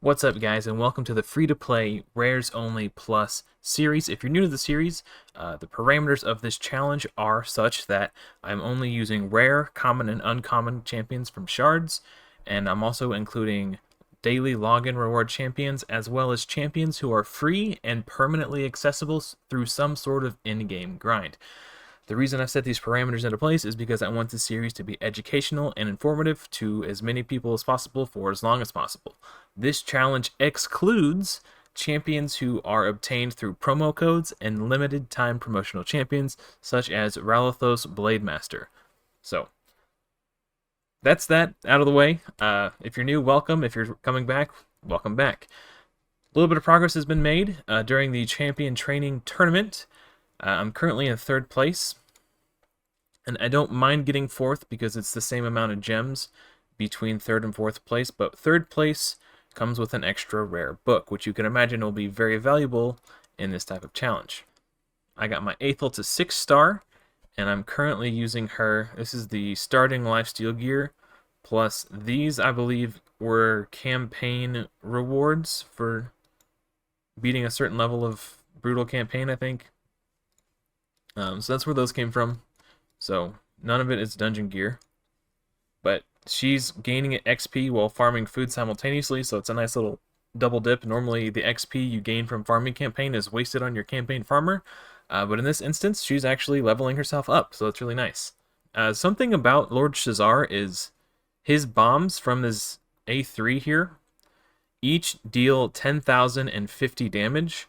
What's up, guys, and welcome to the free-to-play Rares Only Plus series. If you're new to the series, the parameters of this challenge are such that I'm only using rare, common, and uncommon champions from shards, and I'm also including daily login reward champions, as well as champions who are free and permanently accessible through some sort of in-game grind. The reason I've set these parameters into place is because I want this series to be educational and informative to as many people as possible for as long as possible. This challenge excludes champions who are obtained through promo codes and limited time promotional champions such as Ralathos Blademaster. So, that's that out of the way. If you're new, welcome. If you're coming back, welcome back. A little bit of progress has been made during the champion training tournament. I'm currently in 3rd place, and I don't mind getting 4th because it's the same amount of gems between 3rd and 4th place, but 3rd place comes with an extra rare book, which you can imagine will be very valuable in this type of challenge. I got my Aethel to 6 star, and I'm currently using her. This is the starting lifesteal gear, plus these, I believe, were campaign rewards for beating a certain level of brutal campaign, I think. So that's where those came from. So none of it is dungeon gear. But she's gaining XP while farming food simultaneously, so it's a nice little double dip. Normally the XP you gain from farming campaign is wasted on your campaign farmer. But in this instance, she's actually leveling herself up, so it's really nice. Something about Lord Shazar is his bombs from his A3 here each deal 10,050 damage.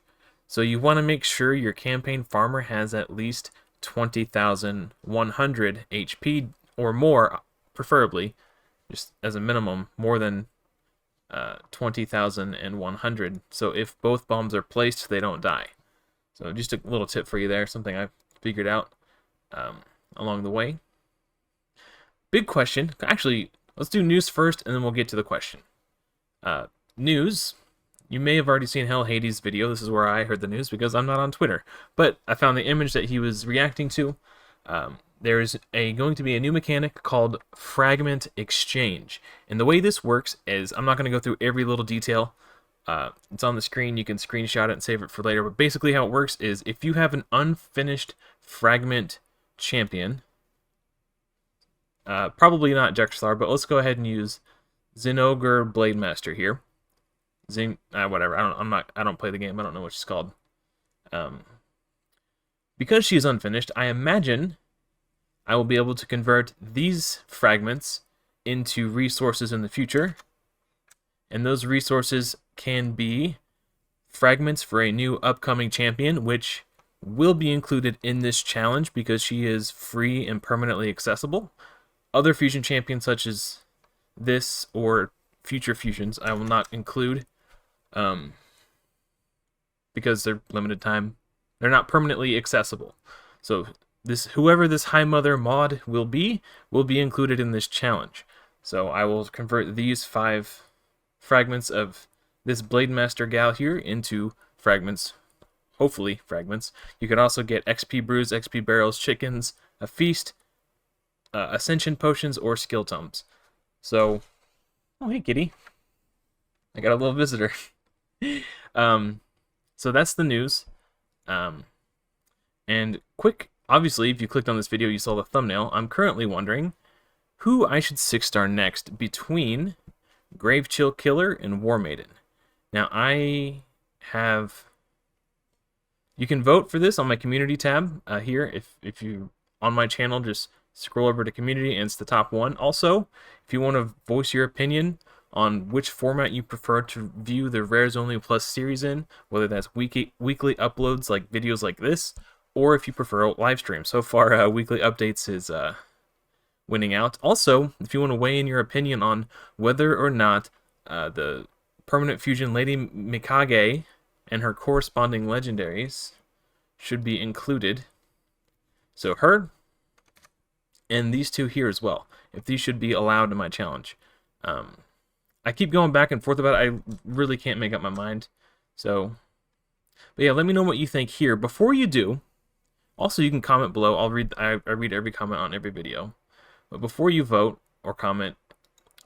So you want to make sure your campaign farmer has at least 20,100 HP or more, preferably, just as a minimum, more than 20,100. So if both bombs are placed, they don't die. So just a little tip for you there, something I've figured out along the way. Big question. Actually, let's do news first, and then we'll get to the question. News. You may have already seen Hell Hades' video. This is where I heard the news because I'm not on Twitter. But I found the image that he was reacting to. There's going to be a new mechanic called Fragment Exchange. And the way this works is, I'm not going to go through every little detail. It's on the screen. You can screenshot it and save it for later. But basically how it works is, if you have an unfinished Fragment champion, probably not Jexlar, but let's go ahead and use Zinogre Blademaster here. Whatever. I don't play the game. I don't know what she's called. Because she is unfinished, I imagine I will be able to convert these fragments into resources in the future, and those resources can be fragments for a new upcoming champion, which will be included in this challenge because she is free and permanently accessible. Other fusion champions such as this or future fusions I will not include. Because they're limited time. They're not permanently accessible. So whoever this High Mother mod will be included in this challenge. So I will convert these 5 fragments of this Blademaster gal here into fragments. Hopefully fragments. You could also get XP brews, XP barrels, chickens, a feast, ascension potions, or skill tomes. So, oh hey kitty. I got a little visitor. So that's the news. And quick, obviously, if you clicked on this video, you saw the thumbnail. I'm currently wondering who I should 6-star next between Gravechill Killer and Warmaiden. Now, you can vote for this on my community tab here. If you on my channel, just scroll over to community, and it's the top one. Also, if you want to voice your opinion on which format you prefer to view the Rares Only Plus series in, whether that's weekly uploads like videos like this, or if you prefer live streams. So far, weekly updates is winning out. Also, if you want to weigh in your opinion on whether or not the permanent fusion Lady Mikage and her corresponding legendaries should be included. So her and these 2 here as well, if these should be allowed in my challenge. I keep going back and forth about it. I really can't make up my mind. So, but yeah, let me know what you think here. Before you do, also you can comment below. I read every comment on every video. But before you vote or comment,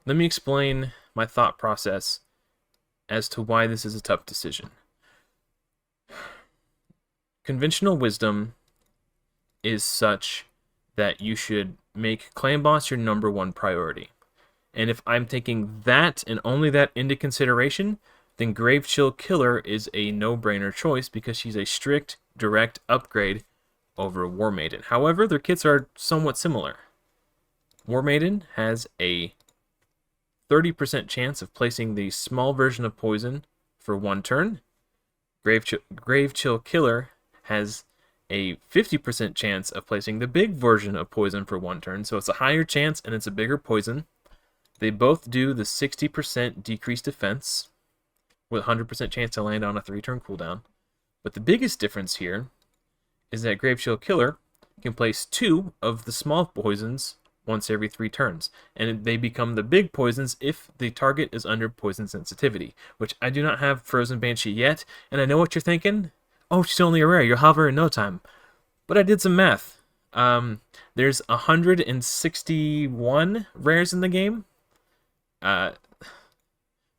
let me explain my thought process as to why this is a tough decision. Conventional wisdom is such that you should make Clan Boss your #1 priority. And if I'm taking that and only that into consideration, then Gravechill Killer is a no-brainer choice because she's a strict, direct upgrade over Warmaiden. However, their kits are somewhat similar. Warmaiden has a 30% chance of placing the small version of poison for 1 turn. Gravechill Killer has a 50% chance of placing the big version of poison for 1 turn, so it's a higher chance and it's a bigger poison. They both do the 60% decreased defense with 100% chance to land on a 3-turn cooldown. But the biggest difference here is that Gravechill Killer can place 2 of the small poisons once every 3 turns, and they become the big poisons if the target is under poison sensitivity, which I do not have Frozen Banshee yet, and I know what you're thinking. Oh, she's only a rare, you'll have her in no time. But I did some math. There's 161 rares in the game.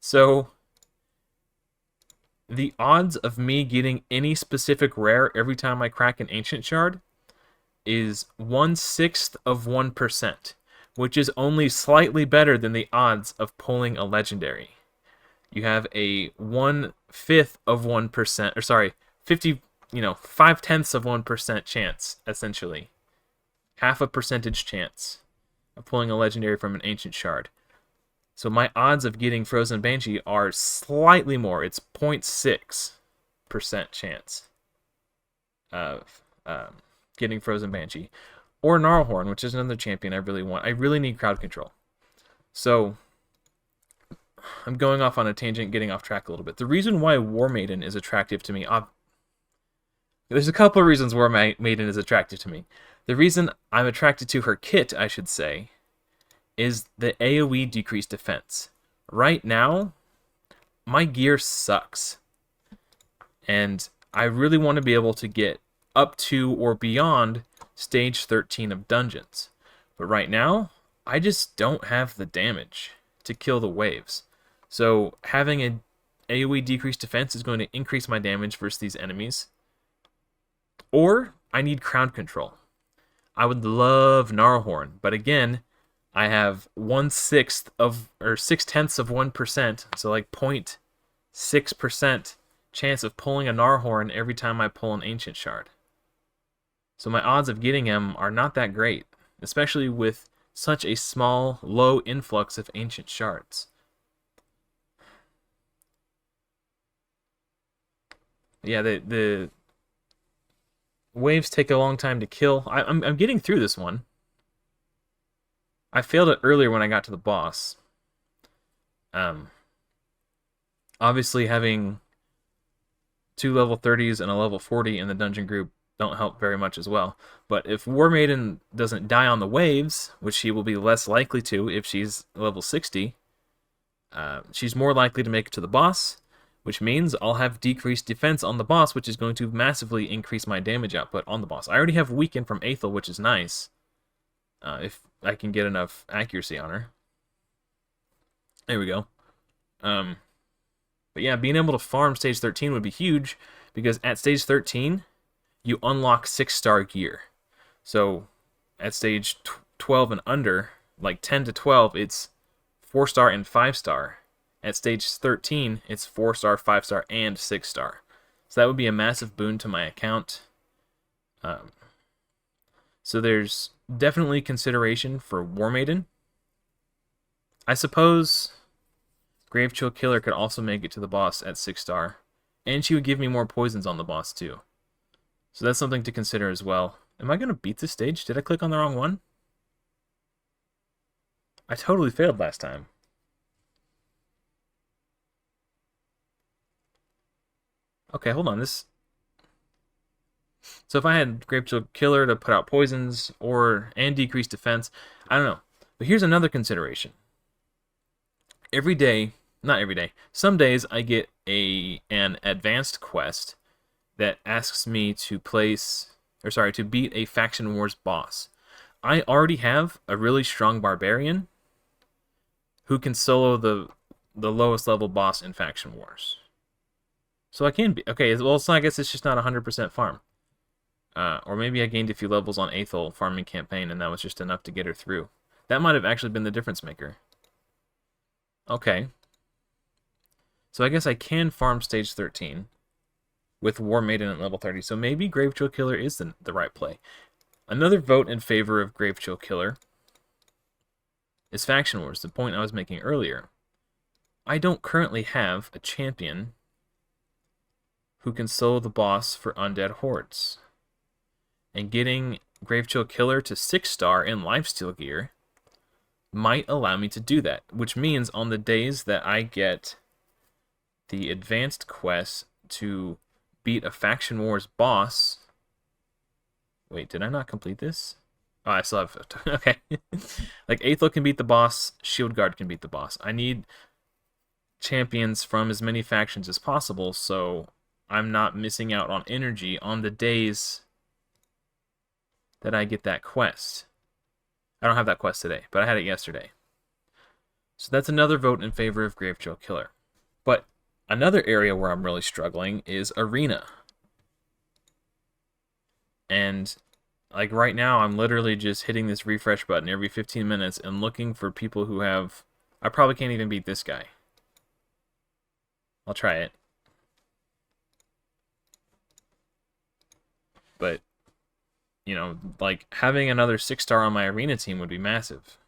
So the odds of me getting any specific rare every time I crack an Ancient Shard is 1/6 of 1%, which is only slightly better than the odds of pulling a legendary. You have a 1/5 of 1%, or sorry, 5/10 of 1% chance, essentially. Half a percentage chance of pulling a legendary from an Ancient Shard. So my odds of getting Frozen Banshee are slightly more. It's 0.6% chance of getting Frozen Banshee. Or Gnarlhorn, which is another champion I really want. I really need crowd control. So I'm going off on a tangent, getting off track a little bit. The reason why Warmaiden is attractive to me... there's a couple of reasons Warmaiden is attractive to me. The reason I'm attracted to her kit, I should say, is the AoE decreased defense. Right now, my gear sucks. And I really want to be able to get up to or beyond stage 13 of dungeons. But right now, I just don't have the damage to kill the waves. So having an AoE decreased defense is going to increase my damage versus these enemies. Or I need crowd control. I would love Gnarlhorn, but again, I have 1/6 of, or 0.6 of 1%, so like 0.6% chance of pulling a Gnarlhorn every time I pull an Ancient Shard. So my odds of getting him are not that great, especially with such a small, low influx of Ancient Shards. Yeah, the waves take a long time to kill. I'm getting through this one. I failed it earlier when I got to the boss. Obviously having 2 level 30s and a level 40 in the dungeon group don't help very much as well. But if Warmaiden doesn't die on the waves, which she will be less likely to if she's level 60, she's more likely to make it to the boss, which means I'll have decreased defense on the boss, which is going to massively increase my damage output on the boss. I already have Weaken from Aethel, which is nice. If I can get enough accuracy on her. There we go. But yeah, being able to farm stage 13 would be huge, because at stage 13, you unlock 6-star gear. So at stage 12 and under, like 10 to 12, it's 4-star and 5-star. At stage 13, it's 4-star, 5-star, and 6-star. So that would be a massive boon to my account. So there's definitely consideration for Warmaiden. I suppose Gravechill Killer could also make it to the boss at 6-star. And she would give me more poisons on the boss too. So that's something to consider as well. Am I going to beat this stage? Did I click on the wrong one? I totally failed last time. Okay, hold on. So if I had Gravechill Killer to put out poisons and decrease defense, I don't know. But here's another consideration. Every day, not every day, some days I get an advanced quest that asks me to to beat a Faction Wars boss. I already have a really strong barbarian who can solo the the lowest level boss in Faction Wars. So I can be... Okay, well, so I guess it's just not 100% farm. Or maybe I gained a few levels on Aethel farming campaign, and that was just enough to get her through. That might have actually been the difference maker. Okay. So I guess I can farm stage 13 with Warmaiden at level 30. So maybe Gravechill Killer is the right play. Another vote in favor of Gravechill Killer is Faction Wars, the point I was making earlier. I don't currently have a champion who can solo the boss for undead hordes. And getting Gravechill Killer to 6-star in lifesteal gear might allow me to do that, which means on the days that I get the advanced quest to beat a Faction Wars boss... Wait, did I not complete this? Oh, I still have... Okay. Like, Aethel can beat the boss, Shield Guard can beat the boss. I need champions from as many factions as possible, so I'm not missing out on energy on the days that I get that quest. I don't have that quest today, but I had it yesterday. So that's another vote in favor of Gravechill Killer. But another area where I'm really struggling is Arena. And like right now, I'm literally just hitting this refresh button every 15 minutes and looking for people who have... I probably can't even beat this guy. I'll try it. But, you know, like having another 6-star on my Arena team would be massive.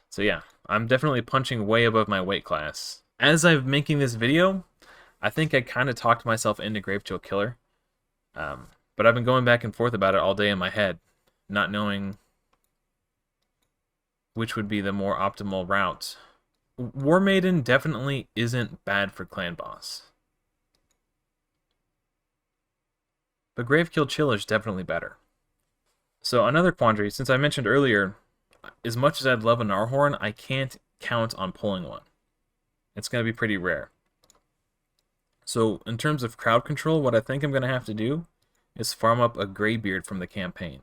So yeah, I'm definitely punching way above my weight class. As I'm making this video, I think I kind of talked myself into Gravechill Killer. But I've been going back and forth about it all day in my head, not knowing which would be the more optimal route. Warmaiden definitely isn't bad for clan boss. But Gravechill Chill is definitely better. So another quandary, since I mentioned earlier, as much as I'd love a Gnarlhorn, I can't count on pulling one. It's going to be pretty rare. So in terms of crowd control, what I think I'm going to have to do is farm up a Greybeard from the campaign.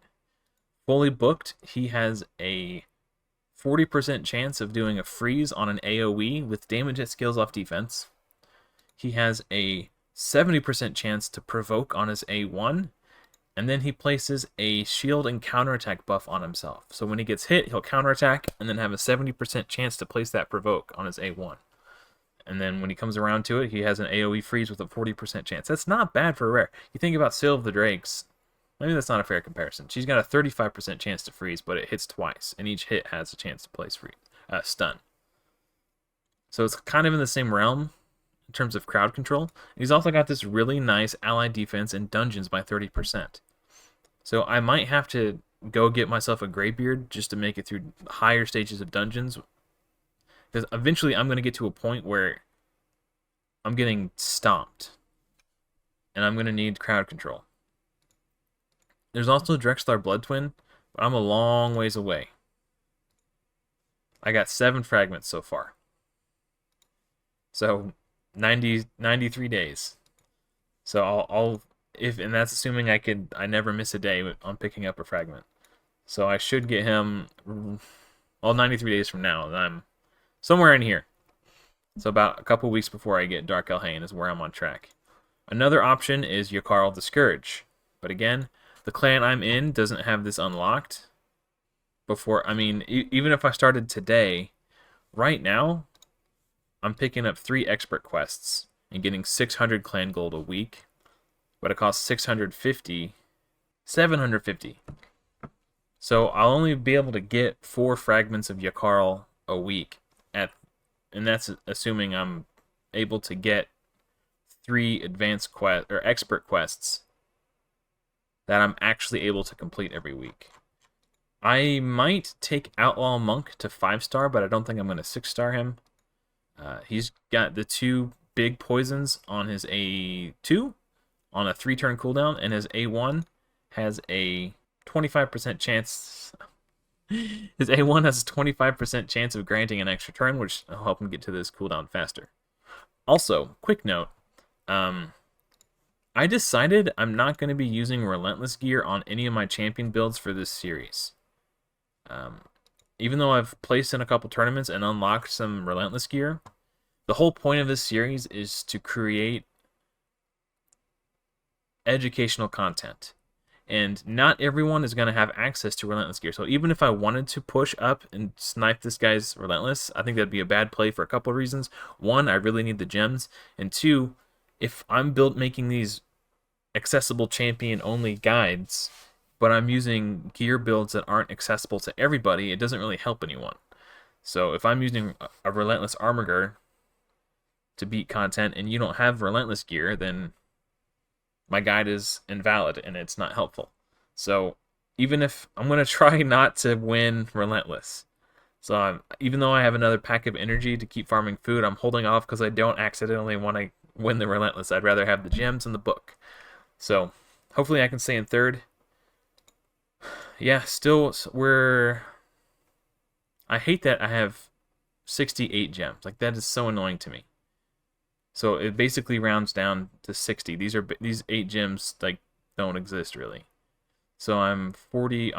Fully booked, he has a 40% chance of doing a freeze on an AoE with damage that scales off defense. He has a 70% chance to provoke on his A1, and then he places a shield and counterattack buff on himself. So when he gets hit, he'll counterattack and then have a 70% chance to place that provoke on his A1. And then when he comes around to it, he has an AoE freeze with a 40% chance. That's not bad for a rare. You think about Seal of the Drakes, maybe that's not a fair comparison. She's got a 35% chance to freeze, but it hits twice, and each hit has a chance to place stun. So it's kind of in the same realm in terms of crowd control. And he's also got this really nice ally defense in dungeons by 30%. So I might have to go get myself a Greybeard just to make it through higher stages of dungeons. Because eventually I'm going to get to a point where I'm getting stomped. And I'm going to need crowd control. There's also Drexlar Blood Twin, but I'm a long ways away. I got 7 fragments so far. So 93 days. So and that's assuming I never miss a day on picking up a fragment. So I should get him 93 days from now, and I'm somewhere in here. So about a couple weeks before I get Dark Elhain is where I'm on track. Another option is Yakarl the Scourge. But again, the clan I'm in doesn't have this unlocked. Even if I started today, right now, I'm picking up 3 expert quests and getting 600 clan gold a week. But it costs 750. So I'll only be able to get 4 fragments of Yakarl a week, and that's assuming I'm able to get 3 advanced quest or expert quests that I'm actually able to complete every week. I might take Outlaw Monk to 5-star, but I don't think I'm going to 6-star him. He's got the 2 big poisons on his A2 on a 3-turn cooldown, and his A1 has a 25% chance. His A1 has a 25% chance of granting an extra turn, which will help him get to this cooldown faster. Also, quick note, I I decided I'm not going to be using Relentless gear on any of my champion builds for this series. Even though I've placed in a couple tournaments and unlocked some Relentless gear, the whole point of this series is to create educational content. And not everyone is going to have access to Relentless gear. So even if I wanted to push up and snipe this guy's Relentless, I think that'd be a bad play for a couple of reasons. One, I really need the gems. And two, if I'm making these accessible champion-only guides, but I'm using gear builds that aren't accessible to everybody, it doesn't really help anyone. So if I'm using a Relentless armor guard to beat content and you don't have Relentless gear, then my guide is invalid and it's not helpful. So even if I'm going to try not to win Relentless. So even though I have another pack of energy to keep farming food, I'm holding off because I don't accidentally want to win the Relentless. I'd rather have the gems and the book. So hopefully I can stay in third. Yeah, still I hate that I have 68 gems. Like, that is so annoying to me. So it basically rounds down to 60. These 8 gems like don't exist really. So I'm 40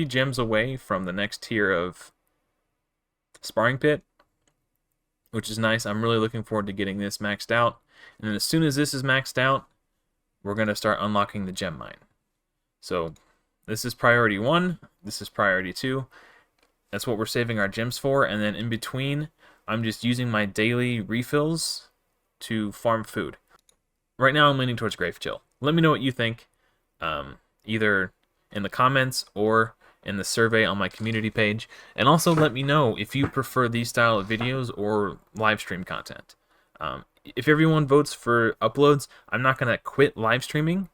gems away from the next tier of Sparring Pit, which is nice. I'm really looking forward to getting this maxed out. And then as soon as this is maxed out, we're going to start unlocking the gem mine. So this is priority 1, this is priority 2. That's what we're saving our gems for, and then in between, I'm just using my daily refills to farm food. Right now I'm leaning towards Gravechill. Let me know what you think, either in the comments or in the survey on my community page. And also let me know if you prefer these style of videos or live stream content. If everyone votes for uploads, I'm not going to quit live streaming,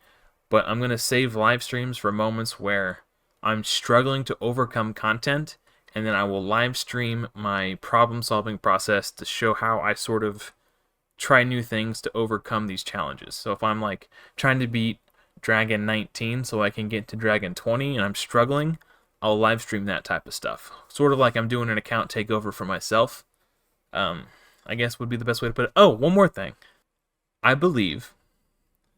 but I'm going to save live streams for moments where I'm struggling to overcome content, and then I will live stream my problem-solving process to show how I sort of try new things to overcome these challenges. So if I'm like trying to beat Dragon 19 so I can get to Dragon 20 and I'm struggling, I'll live stream that type of stuff. Sort of like I'm doing an account takeover for myself. I guess would be the best way to put it. Oh, one more thing. I believe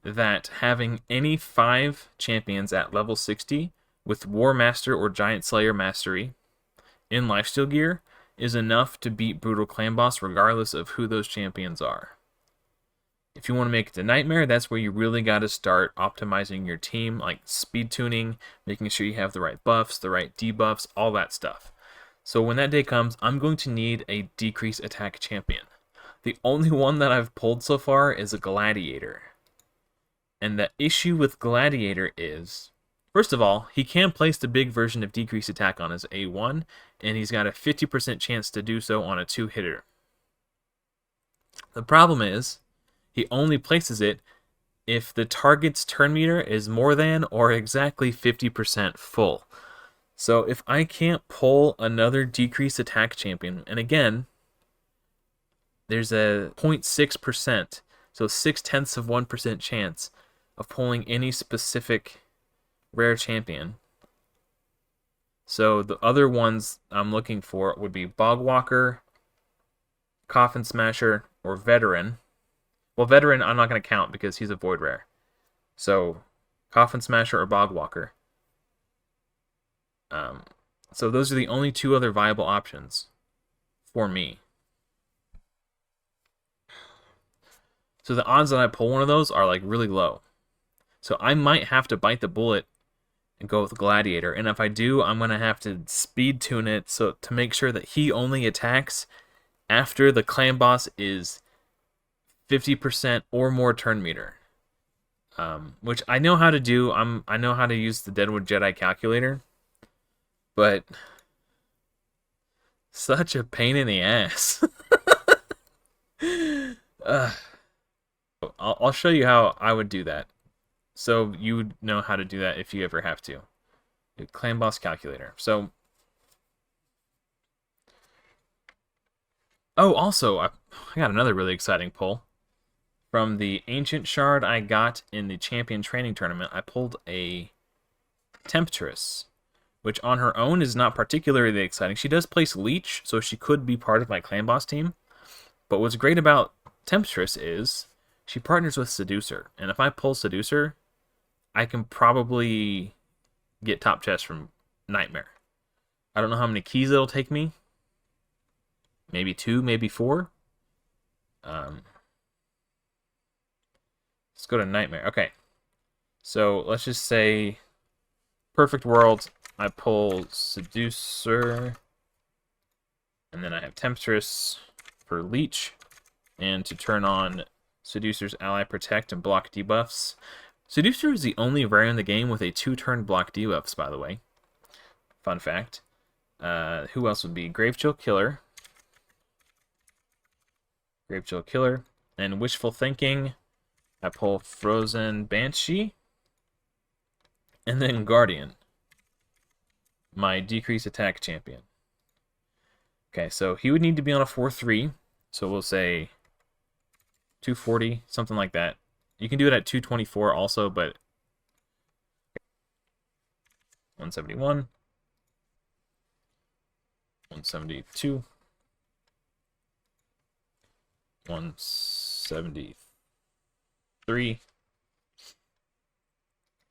that having any 5 champions at level 60 with War Master or Giant Slayer Mastery in lifesteal gear is enough to beat Brutal Clan Boss regardless of who those champions are. If you want to make it to Nightmare, that's where you really got to start optimizing your team, like speed tuning, making sure you have the right buffs, the right debuffs, all that stuff. So when that day comes, I'm going to need a decrease attack champion. The only one that I've pulled so far is a Gladiator. And the issue with Gladiator is, first of all, he can place the big version of decrease attack on his A1, and he's got a 50% chance to do so on a 2-hitter. The problem is, he only places it if the target's turn meter is more than or exactly 50% full. So if I can't pull another decrease attack champion, and again, there's a 0.6%, so 0.6% chance of pulling any specific rare champion. So the other ones I'm looking for would be Bogwalker, Coffin Smasher, or Veteran. Well, Veteran I'm not going to count because he's a void rare. So Coffin Smasher or Bogwalker. So those are the only 2 other viable options for me. So the odds that I pull one of those are like really low. So I might have to bite the bullet and go with Gladiator. And if I do, I'm going to have to speed tune it so to make sure that he only attacks after the clan boss is 50% or more turn meter. Which I know how to do. I know how to use the Deadwood Jedi calculator. But such a pain in the ass. I'll show you how I would do that. So you would know how to do that if you ever have to. Clan boss calculator. So, oh, also, I got another really exciting pull. From the Ancient Shard I got in the Champion Training Tournament, I pulled a Temptress, which on her own is not particularly exciting. She does place Leech, so she could be part of my Clan Boss team. But what's great about Temptress is she partners with Seducer. And if I pull Seducer, I can probably get top chest from Nightmare. I don't know how many keys it'll take me. Maybe 2, maybe 4. Let's go to Nightmare. Okay. So let's just say Perfect World. I pull Seducer. And then I have Temptress for Leech. And to turn on Seducer's Ally Protect and block debuffs. Seducer is the only rare in the game with a 2-turn block debuffs, by the way. Fun fact. Who else would be? Gravechill Killer. Gravechill Killer. And Wishful Thinking. I pull Frozen Banshee. And then Guardian. My decrease attack champion. Okay, so he would need to be on a 4-3. So we'll say 240, something like that. You can do it at 224 also, but 171, 172, 173.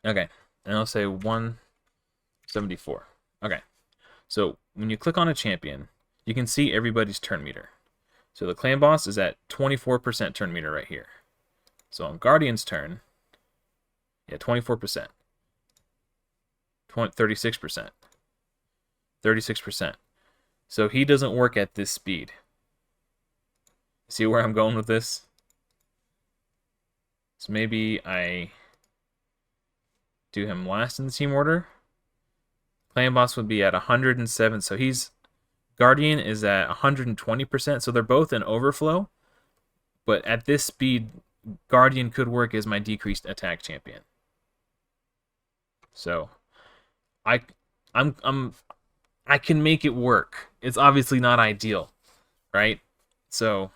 Okay, and I'll say 174. Okay, so when you click on a champion, you can see everybody's turn meter. So the clan boss is at 24% turn meter right here. So on Guardian's turn, yeah, 24%. 36%. 36%. So he doesn't work at this speed. See where I'm going with this? So maybe I do him last in the team order. Clan boss would be at 107. So Guardian is at 120%. So they're both in overflow. But at this speed, Guardian could work as my decreased attack champion. So I can make it work. It's obviously not ideal, right? So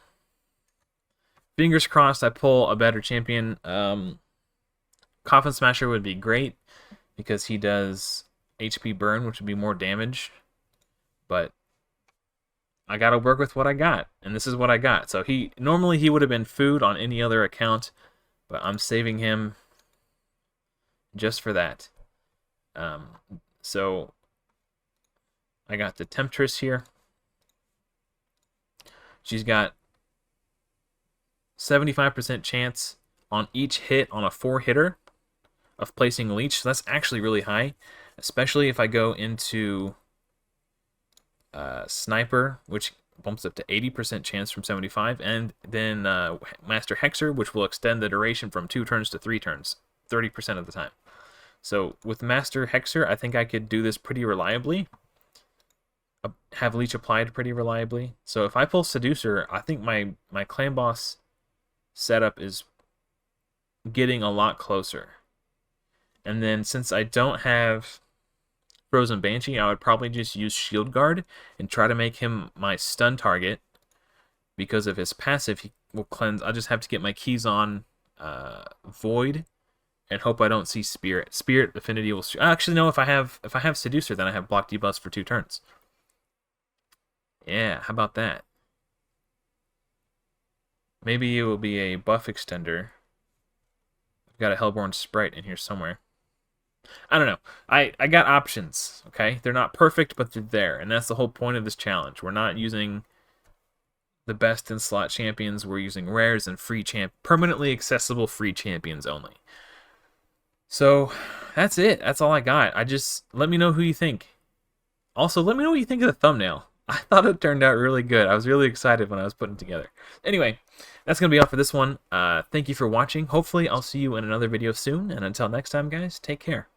fingers crossed I pull a better champion. Coffin Smasher would be great because he does HP burn, which would be more damage. But I gotta work with what I got, and this is what I got. So normally he would have been food on any other account, but I'm saving him just for that. So I got the Temptress here. She's got 75% chance on each hit on a 4-hitter of placing a leech. So that's actually really high, especially if I go into Sniper, which bumps up to 80% chance from 75, and then Master Hexer, which will extend the duration from 2 turns to 3 turns, 30% of the time. So with Master Hexer, I think I could do this pretty reliably, have Leech applied pretty reliably. So if I pull Seducer, I think my clan boss setup is getting a lot closer. And then since I don't have Frozen Banshee, I would probably just use Shield Guard and try to make him my stun target. Because of his passive, he will cleanse. I'll just have to get my keys on Void and hope I don't see Spirit. Spirit Affinity will... Actually, no, if I have Seducer, then I have block debuffs for 2 turns. Yeah, how about that? Maybe it will be a buff extender. I've got a Hellborn Sprite in here somewhere. I don't know. I got options, okay? They're not perfect, but they're there. And that's the whole point of this challenge. We're not using the best in slot champions. We're using rares and permanently accessible free champions only. So that's it. That's all I got. Let me know who you think. Also, let me know what you think of the thumbnail. I thought it turned out really good. I was really excited when I was putting it together. Anyway, that's going to be all for this one. Thank you for watching. Hopefully, I'll see you in another video soon. And until next time, guys, take care.